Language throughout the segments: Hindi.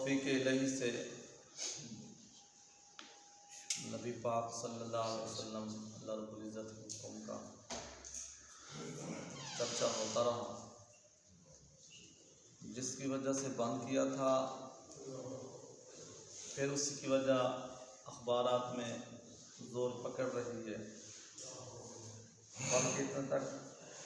तौफीक इलाही से नबी पाक सल्लल्लाहु अलैहि वसल्लम अल्लाह रब्बुल इज़्ज़त के हुक्म का चर्चा होता रहा, जिसकी वजह से बंद किया था। फिर उसी की वजह अखबारात में ज़ोर पकड़ रही है, बल्कि इतने तक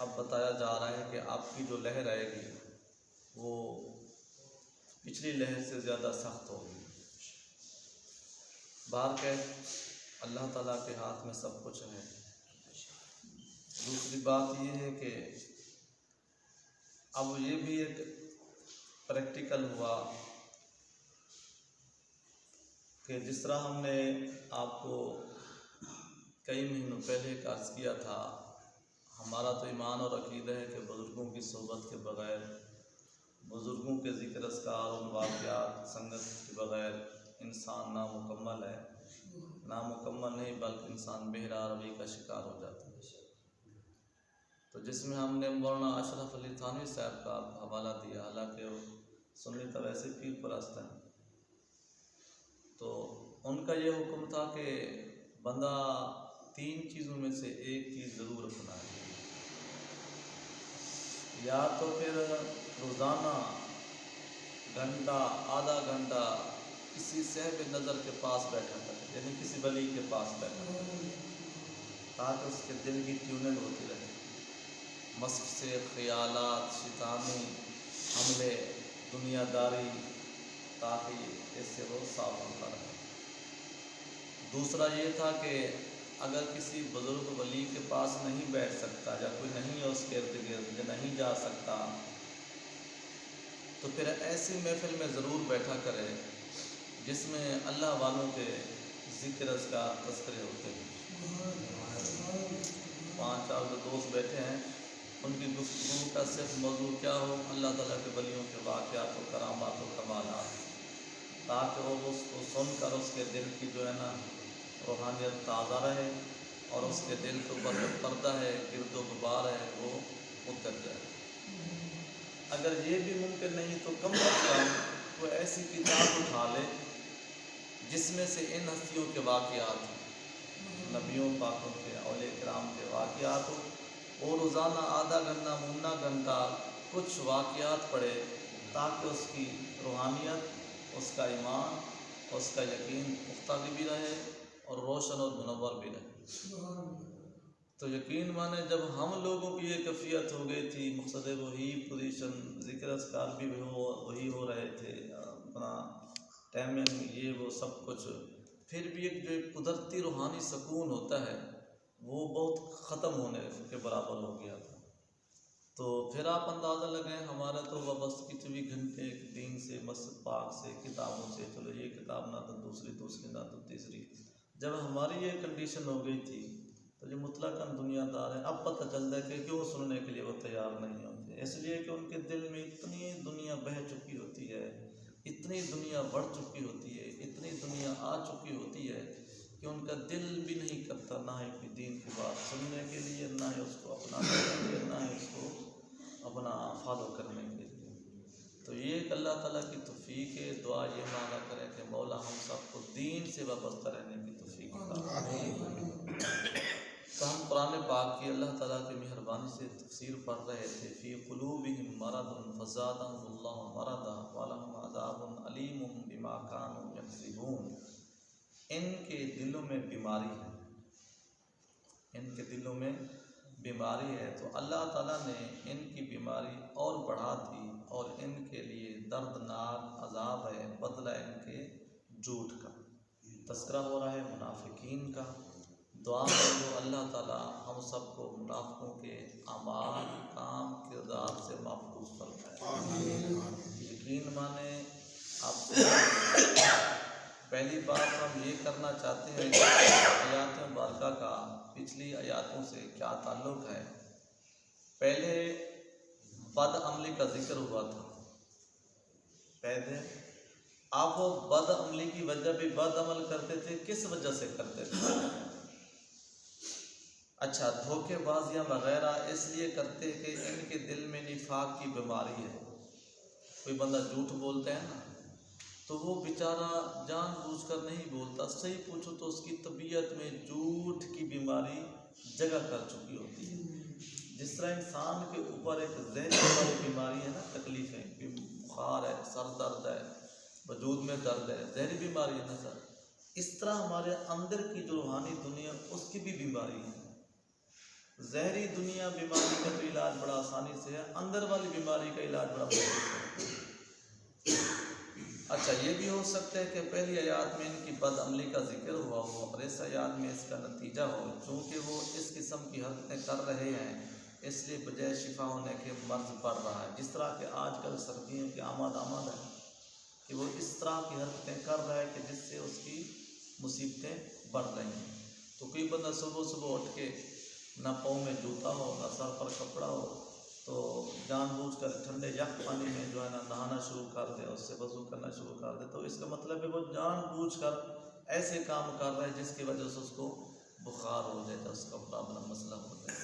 अब बताया जा रहा है कि आपकी जो लहर आएगी वो पिछली लहर से ज़्यादा सख्त होगी। बाहर के अल्लाह ताला के हाथ में सब कुछ है। दूसरी बात ये है कि अब ये भी एक प्रैक्टिकल हुआ कि जिस तरह हमने आपको कई महीनों पहले अर्ज़ किया था, हमारा तो ईमान और अक़ीदा है कि बुज़ुर्गों की सोहबत के बग़ैर, बुज़ुर्गों के ज़िक्र अस्कार और वाक़यात संगत के बग़ैर इंसान नामुकम्मल है। नामुकम्मल नहीं बल्कि इंसान बेहरा रवि का शिकार हो जाता है। तो जिसमें हमने मौलाना अशरफ अली थानवी साहब का हवाला दिया, हालांकि वो सुन्नी तो वैसे पीर परस्त हैं, तो उनका ये हुक्म था कि बंदा 3 चीज़ों में से एक चीज़ ज़रूर अपनाए, या तो फिर रोज़ाना घंटा आधा घंटा किसी साहिब नज़र के पास बैठा करे, यानी किसी वली के पास बैठा करे, ताकि उसके दिल की ट्यूनिंग होती रहे, मस्क से ख़यालात, शैतानी हमले, दुनियादारी, ताकि इससे वो साफ होता रहे। दूसरा ये था कि अगर किसी बुज़ुर्ग वली के पास नहीं बैठ सकता या कोई नहीं है उसके इर्द गिर्द या नहीं जा सकता, तो फिर ऐसी महफिल में ज़रूर बैठा करे जिसमें अल्लाह वालों के ज़िक्र अस्कार तज़किरे होते हैं। 5-4 जो दोस्त बैठे हैं, उनकी गुफ्तगू का सिर्फ मौजू क्या हो, अल्लाह ताला के वलियों के वाक़यात और करामात और कमालात, ताकि वो उसको सुनकर उसके दिल की जो है ना रूहानियत ताज़ा रहे और उसके दिल के ऊपर जो पर्दा है, गिरदो गुबार है, वो उतर जाए। अगर ये भी मुमकिन नहीं तो कम अज़ कम वो ऐसी किताब उठा ले जिसमें से इन हस्तियों के वाक़यात हो, नबियों पाकों के, औलिया किराम के वाक़यात हो, और रोज़ाना आधा घंटा मुन्ना घंटा कुछ वाक़यात पढ़े, ताकि उसकी रूहानियत, उसका ईमान, उसका यकीन पुख्ता भी रहे और रोशन और मुनव्वर भी रहे। तो यकीन माने जब हम लोगों की ये कैफियत हो गई थी, मकसद वही पोजीशन, ज़िक्र अस्कार भी वही हो रहे थे, अपना टाइमिंग ये वो सब कुछ, फिर भी एक जो कुदरती रूहानी सुकून होता है वो बहुत ख़त्म होने के बराबर हो गया था। तो फिर आप अंदाज़ा लगाएं, हमारा तो वाबस्तगी 24 घंटे दीन से, मस्जिद पाक से, किताबों से, चलो ये किताब ना तो दूसरी ना तो तीसरी। जब हमारी ये कंडीशन हो गई थी तो जो मुतलकन दुनियादार है, अब पता चलता है कि क्यों सुनने के लिए वो तैयार नहीं होते, इसलिए कि उनके दिल में इतनी दुनिया बह चुकी होती है, इतनी दुनिया बढ़ चुकी होती है, इतनी दुनिया आ चुकी होती है कि उनका दिल भी नहीं करता ना ही कोई दीन की बात सुनने के लिए, ना ही उसको अपनाने के लिए, ना ही उसको अपना फॉलो करने के लिए। तो ये एक अल्लाह ताला की तौफीक है। दुआ ये मांगा करें कि मौला हम सबको दीन से वाबस्ता रहने की तौफीक अता फरमाए। तो हम कुरान पाक की अल्लाह ताला की मेहरबानी से तफसीर पढ़ रहे थे। फ़ी क़ुलूबिहिम मरदुन फ़ज़ादहुमुल्लाहु मरदा वलहुम अज़ाबुन अलीमुम बिमा कानू यक्ज़िबून। इनके दिलों में बीमारी है, इनके दिलों में बीमारी है, तो अल्लाह ताला ने इनकी बीमारी और बढ़ा दी और इनके लिए दर्दनाक अज़ाब है, बदला इनके झूठ का। तस्करा हो रहा है मुनाफिकीन का। दुआ करो अल्लाह ताला हम सबको मुनाफिकों के अमाल, काम, किरदार से महफूज फरमाए। यकीन माने आप पहली बात हम ये करना चाहते हैं कि आयात मुबारका का पिछली आयातों से क्या ताल्लुक़ है। पहले बदअमली का जिक्र हुआ था, पहले आप वो बदअमली की वजह भी बदअमल करते थे, किस वजह से करते थे? अच्छा, धोखेबाजियाँ वगैरह इसलिए करते कि इनके दिल में निफाक की बीमारी है। कोई बंदा झूठ बोलते हैं ना, तो वो बेचारा जानबूझकर नहीं बोलता। सही पूछो तो उसकी तबीयत में झूठ की बीमारी जगह कर चुकी होती है। जिस तरह इंसान के ऊपर एक जहरी वाली बीमारी है ना, तकलीफ़ें, बुखार है, सर दर्द है, वजूद में दर्द है, जहरी बीमारी है ना सर, इस तरह हमारे अंदर की जो रूहानी दुनिया उसकी भी बीमारी है। जहरी दुनिया बीमारी का तो इलाज बड़ा आसानी से है, अंदर वाली बीमारी का इलाज बड़ा मुश्किल है। अच्छा, ये भी हो सकता है कि पहली आयत में इनकी बदअमली का जिक्र हुआ हो और इस आयत में इसका नतीजा हो, चूँकि वो इस किस्म की हरकतें कर रहे हैं इसलिए बजाय शिफा होने के मर्ज बढ़ रहा है। जिस तरह के आजकल सर्दियों की आमद है कि वो इस तरह की हरकतें कर रहा है कि जिससे उसकी मुसीबतें बढ़ रही हैं। तो कोई बंदा सुबह सुबह उठ के ना पाँव में जूता हो ना सर पर कपड़ा हो, तो जानबूझकर ठंडे यख पानी में जो है ना नहाना शुरू कर दे, उससे वज़ू करना शुरू कर दे, तो इसका मतलब है वो जानबूझकर ऐसे काम कर रहा है जिसकी वजह से उसको बुखार हो जाए, तो उसका प्रॉब्लम मसला हो जाए।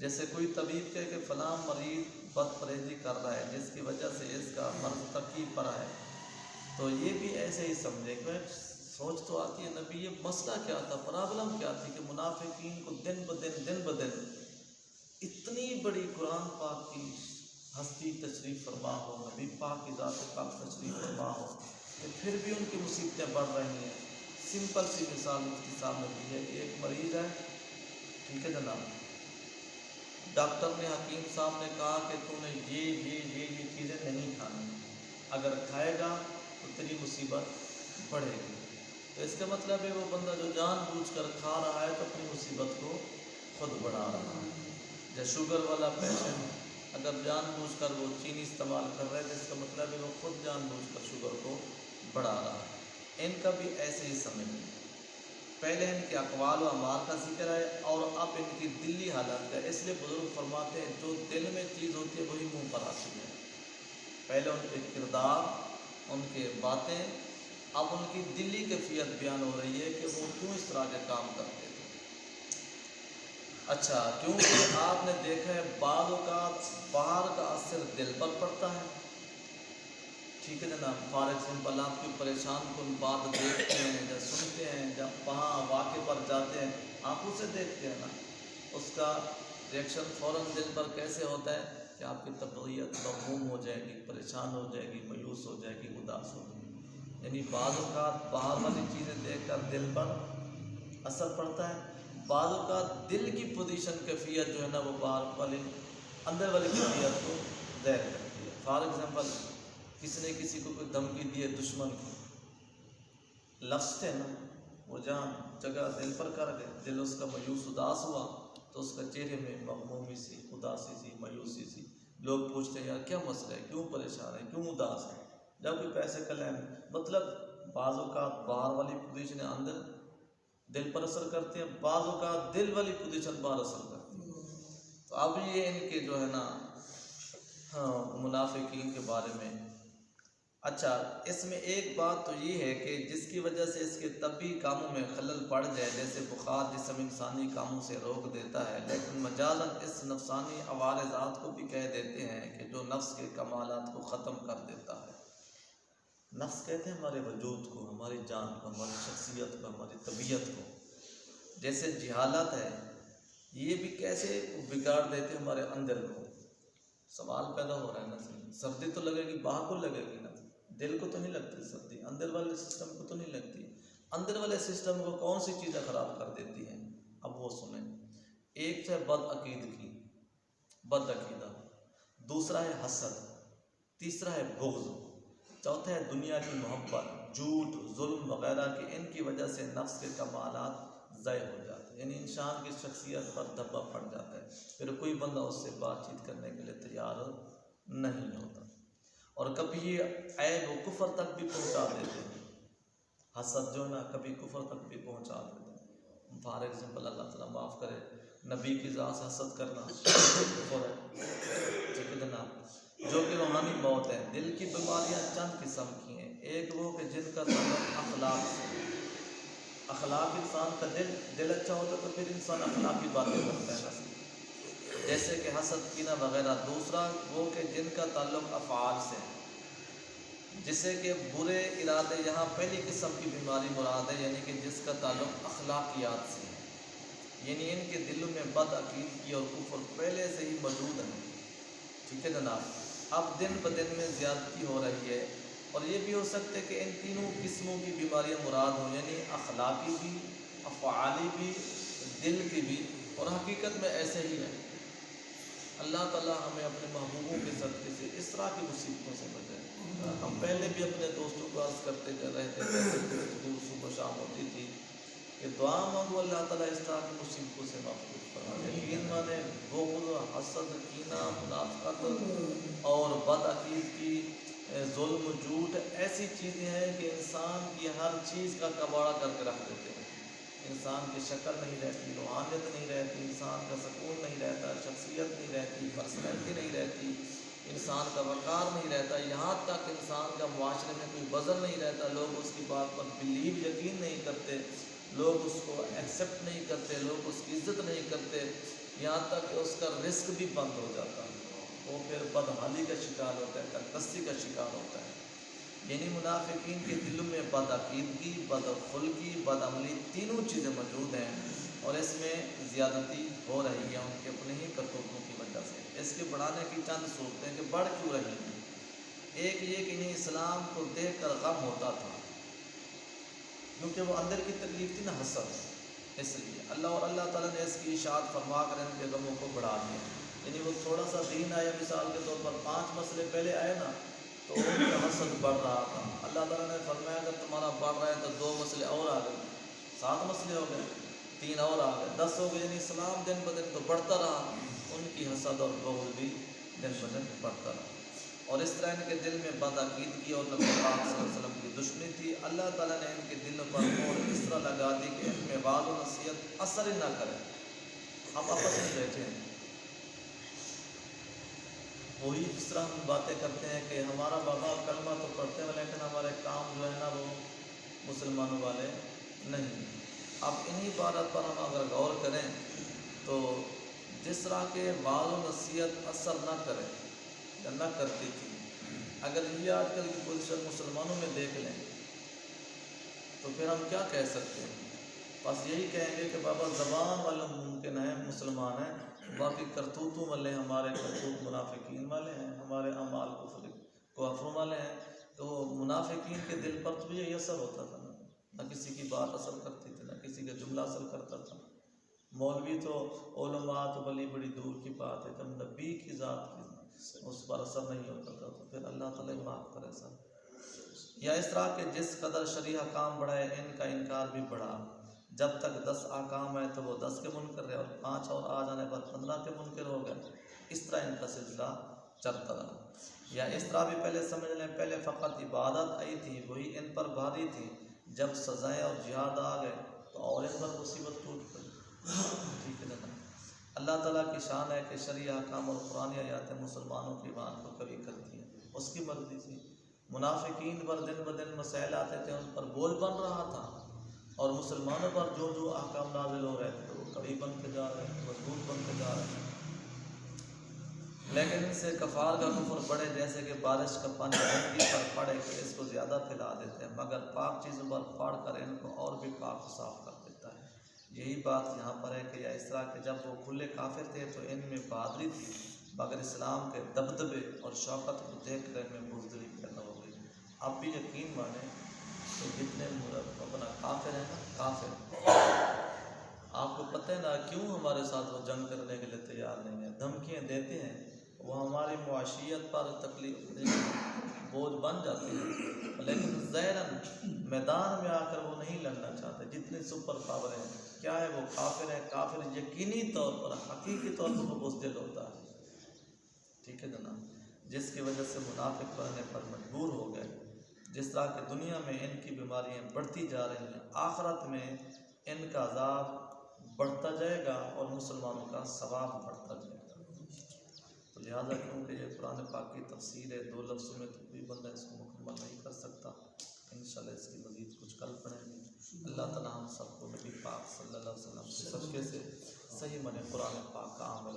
जैसे कोई तबीब कहे कि फ़लाँ मरीज़ बदपरहेज़ी कर रहा है जिसकी वजह से इसका मर्ज तकलीफ पड़ा है, तो ये भी ऐसे ही समझे कि सोच तो आती है नबी ये मसला क्या था, प्रॉब्लम क्या थी कि मुनाफिकीन को दिन ब दिन इतनी बड़ी कुरान पाक की हस्ती तशरीफ़ फरमा हो, नबी पाक की ज़ात पाक तशरीफ़ फरमा हो, तो फिर भी उनकी मुसीबतें बढ़ रही हैं। सिंपल सी मिसाल मुफ्ती साहब ने दी है कि एक मरीज़ है, ठीक है जनाब, डॉक्टर ने, हकीम साहब ने कहा कि तूने ये चीज़ें नहीं खानी, अगर खाएगा तो तेरी मुसीबत बढ़ेगी। तो इसका मतलब है वो बंदा जो जानबूझकर खा रहा है तो अपनी मुसीबत को खुद बढ़ा रहा है। जैसे शुगर वाला पेशेंट अगर जानबूझकर वो चीनी इस्तेमाल कर रहा है तो इसका मतलब है वो खुद जानबूझकर शुगर को बढ़ा रहा है। इनका भी ऐसे ही समझ में, पहले इनके अक़वाल व अमाल का जिक्र है और अब इनकी दिली हालत का। इसलिए बुजुर्ग फरमाते हैं जो दिल में चीज़ होती है वही मुँह पर आती है। पहले उनके किरदार, उनके बातें, अब उनकी दिली कैफियत बयान हो रही है कि वो क्यों इस तरह के काम करते थे। अच्छा, क्योंकि आपने देखा है बाज़ औक़ात बाहर का असर दिल पर पड़ता है, ठीक है जनाब। फॉर एग्जाम्पल आप कोई परेशान कुन बात देखते हैं या सुनते हैं, जब वहाँ वाक़े पर जाते हैं आंखों से देखते हैं ना, उसका रिएक्शन फ़ौरन दिल पर कैसे होता है कि आपकी तबीयत मग़मूम हो जाएगी, परेशान हो जाएगी, मायूस हो जाएगी, उदास हो जाएगी। यानी बाज़ औक़ात बाहर वाली चीज़ें देखकर दिल पर असर पड़ता है, बाज़ औक़ात दिल की पोजीशन कैफियत जो है ना वो बाहर वाली अंदर वाली कैफियत को ज़ाहिर करती है। फॉर एग्ज़ाम्पल किसी ने किसी को कोई धमकी दी है, दुश्मन की, लफ्ज़ थे ना वो जहाँ जगह दिल पर कर गए, दिल उसका मायूस उदास हुआ तो उसका चेहरे में मग़मूमी सी, उदासी सी, मायूसी सी। लोग पूछते हैं यार क्या मसला है, क्यों परेशान है, क्यों उदास है, जब कोई पैसे का लेन, मतलब बाज़ औक़ात बाहर वाली पोजीशन अंदर दिल पर असर करते हैं, बाज़ औक़ात दिल वाली पोजीशन बाहर असर करती है। तो अब ये इनके जो है ना मुनाफिकीन के बारे में। अच्छा, इसमें एक बात तो ये है कि जिसकी वजह से इसके तबी कामों में खलल पड़ जाए, जैसे बुखार जिस्म इंसानी कामों से रोक देता है, लेकिन मजालन इस नफसानी अवारज़ात को भी कह देते हैं कि जो नफ्स के कमालात को ख़त्म कर देता है। नफ्स कहते हैं हमारे वजूद को, हमारी जान को, हमारी शख्सियत को, हमारी तबीयत को। जैसे जहालत है, ये भी कैसे बिगाड़ देते हमारे अंदर को। सवाल पैदा हो रहा है ना, सर्दी तो लगेगी, बाहर को लगेगी ना, दिल को तो नहीं लगती सर्दी, अंदर वाले सिस्टम को तो नहीं लगती। अंदर वाले सिस्टम को कौन सी चीज़ें ख़राब कर देती हैं, अब वो सुने। एक है बद अकीदा, दूसरा है हसद, तीसरा है बुग़्ज़, चौथा है दुनिया की मोहब्बत, झूठ, जुल्म वगैरह के। इनकी वजह से नफ्स के कमालात ज़ाय हो जाते हैं, यानी इंसान की शख्सियत पर धब्बा पड़ जाता है, फिर कोई बंदा उससे बातचीत करने के लिए तैयार नहीं होता। और कभी ये ऐब कुफ़र तक भी पहुंचा देते हैं, हसद जो ना कभी कुफ़र तक भी पहुंचा देते हैं। फॉर एग्जाम्पल अल्लाह ताला माफ़ करे, नबी की ज़ात से हसद करना कुफ़र है, ठीक है जनाब, जो कि रूहानी मौत है। दिल की बीमारियाँ चंद किस्म की हैं, एक वो कि जिनका ताल्लुक़ अखलाक से, अखलाक इंसान का दिल अच्छा होता तो फिर इंसान अखलाकी बातें करता है ना, जैसे कि हसद, कीना वगैरह। दूसरा वो कि जिनका ताल्लुक़ अफ़आल से, जिसे कि बुरे इरादे, यहाँ पहली किस्म की बीमारी मुराद है, यानी कि जिसका ताल्लुक़ अखलाकियात से है, यानी इनके दिलों में बदअकीदगी और कुफ्र पहले से ही मौजूद है। ठीक है जनाब। अब दिन ब दिन में ज़्यादती हो रही है, और ये भी हो सकता है कि इन तीनों किस्मों की बीमारियाँ मुराद हों, यानी अखलाकी भी, अफ़आली भी, दिल की भी, और हकीकत में ऐसे ही है। अल्लाह ताला हमें अपने महबूबों के सदक़े से इस तरह की मुसीबतों से बचाए। हम पहले भी अपने दोस्तों को अर्ज़ करते रहते थे, सुबह शाम होती थी कि दुआ मांगो अल्लाह ताला इस तरह की मुसीबतों से महफूज फरमाए। यकीन माने बुग़्ज़, हसद, कीना, मुनाफ़क़त और बदअकीदगी, जुल्म, झूठ ऐसी चीज़ें हैं कि इंसान की हर चीज़ का कबाड़ा करके रख देते हैं। इंसान की शक्ल नहीं रहती, रूहानियत नहीं रहती, इंसान का सुकून नहीं रहता, शख्सियत नहीं रहती, पर्सनैलिटी नहीं रहती, इंसान का वक़ार नहीं रहता, यहाँ तक इंसान का मुआशरे में कोई वज़न नहीं रहता। लोग उसकी बात पर बिलीव, यकीन नहीं करते, लोग उसको एक्सेप्ट नहीं करते, लोग उसकी इज़्ज़त नहीं करते, यहाँ तक कि उसका रिस्क भी बंद हो जाता है। वो फिर बदहाली का शिकार होता है, तकदस्ती का शिकार होता है। यानी मुनाफिकीन के दिलों में बदअकीदगी, बदखुल्की, बदअमली तीनों चीज़ें मौजूद हैं, और इसमें ज़्यादती हो रही है उनके अपने ही करतूतों की वजह से। इसके बढ़ाने की चंद सूरतें कि बढ़ क्यों रही हैं। एक ये कि इन्हें इस्लाम को देख कर गम होता था, क्योंकि वो अंदर की तकलीफ थी ना, हसद, इसलिए अल्लाह और अल्लाह ताला ने इसकी इशाअत फरमा कर इनके गमों को बढ़ा दिया। यानी वो थोड़ा सा दीन आया, मिसाल के तौर पर 5 मसले पहले आए ना, तो उनका हसद बढ़ रहा था। अल्लाह ताला ने फरमाया अगर तुम्हारा बढ़ रहा है तो 2 मसले और आ गए, 7 मसले हो गए, 3 और आ गए, 10 हो गए। यानी इस्लाम दिन ब दिन तो बढ़ता रहा, उनकी हसद और बुग़्ज़ भी दिन ब दिन बढ़ता रहा, और इस तरह इनके दिल में बदअकीदगी और नबी पाक सल्लल्लाहु अलैहि वसल्लम की दुश्मनी थी। अल्लाह ताला ने इनके दिलों पर मोहर इस तरह लगा दी कि इनमें वाज़ व नसीहत असर ही ना करे। हम आपस में बैठे हैं, वही जिस तरह हम बातें करते हैं कि हमारा बाबा कलमा तो पढ़ते हैं, लेकिन हमारे काम जो है ना वो मुसलमानों वाले नहीं। अब इन्हीं बात पर हम अगर गौर करें तो जिस तरह के वाज़ व नसीहत असर न करे या न करती थी, अगर ये आजकल की पोजीशन मुसलमानों में देख लें तो फिर हम क्या कह सकते हैं। बस यही कहेंगे कि बाबा ज़बान वाले मुमकिन है मुसलमान हैं, बाकी करतूतों वाले हमारे करतूत मुनाफिकीन वाले हैं, हमारे अमाल कुफ्र वाले हैं। तो मुनाफिकीन के दिल पर तो यही असर होता था ना किसी की बात असर करती थी, ना किसी का जुमला असर करता था। मौलवी तो उलमा तो बड़ी बड़ी दूर की बात है, जब नबी की ज़ात की उस पर असर नहीं होता था तो फिर अल्लाह ताला माफ़ करे सब। या इस तरह के जिस कदर शरीआ काम बढ़ाए इनका इनकार भी बढ़ा। जब तक 10 आकाम है तो वो 10 के मुनकर रहे, और 5 और आ जाने पर 15 के मुनकर हो गए। इस तरह इनका सिलसिला चलता रहा। या इस तरह भी पहले समझ लें, पहले फ़कत इबादत आई थी, वही इन पर भारी थी। जब सज़ाएँ और जिहाद आ गए तो और इन पर मुसीबत टूट पड़ी। ठीक है ना। अल्लाह ताला की शान है कि शरीआ अहकाम और कुरानी आयातें मुसलमानों के ईमान को कभी करती हैं, उसकी मर्ज़ी थी। मुनाफिकीन पर दिन ब दिन मसाइल आते थे, उन पर बोझ बन रहा था, और मुसलमानों पर जो जो अहकाम नाज़िल हो रहे थे तो वो कभी बनते जा रहे हैं, मजबूत बनते जा रहे हैं। लेकिन इनसे कफ़ार का कुफ्र बढ़े, जैसे कि बारिश का पानी गंदगी पर पड़े तो इसको ज़्यादा फैला देते हैं, मगर पाक चीज़ों पर फाड़ कर इनको और भी पाक साफ कर देता है। यही बात यहाँ पर है कि या इस तरह के जब वो खुले काफिर थे तो इनमें बहादुरी थी, मगर इस्लाम के दबदबे और शौकत को देख कर इनमें बुज़दिली पैदा हो गई। आप भी यकीन माने तो जितने अपना काफिर है ना, काफिर, आपको पता है ना क्यों हमारे साथ वो जंग करने के लिए तैयार नहीं है, धमकियाँ देते हैं, वो हमारी मुआशियत पर तकलीफ बोझ बन जाते हैं, लेकिन ज़ाहिरन मैदान में आकर वो नहीं लड़ना चाहते। जितने सुपर पावर हैं, क्या है, वो काफिर है। काफिर यकीनी तौर पर, हकीकी तौर पर वो बुज़दिल होता है। ठीक है जनाब, जिसकी वजह से मुनाफिक बनने पर मजबूर हो गए। जिस तरह की दुनिया में इनकी बीमारियाँ बढ़ती जा रही हैं, आखिरत में इनका अज़ाब बढ़ता जाएगा और मुसलमानों का सवाब बढ़ता जाएगा। तो लिहाजा क्योंकि ये कुरान पाक की तफसीर है, 2 लफ्ज़ों में तो कोई बंदा इसको मुकम्मल नहीं कर सकता। इंशाअल्लाह इसकी मज़ीद कुछ कल पढ़ेंगे। अल्लाह ताला हम सबको नबी पाक सल्लल्लाहु अलैहि वसल्लम के सदक़े से सही मने कुरान पाक का अमल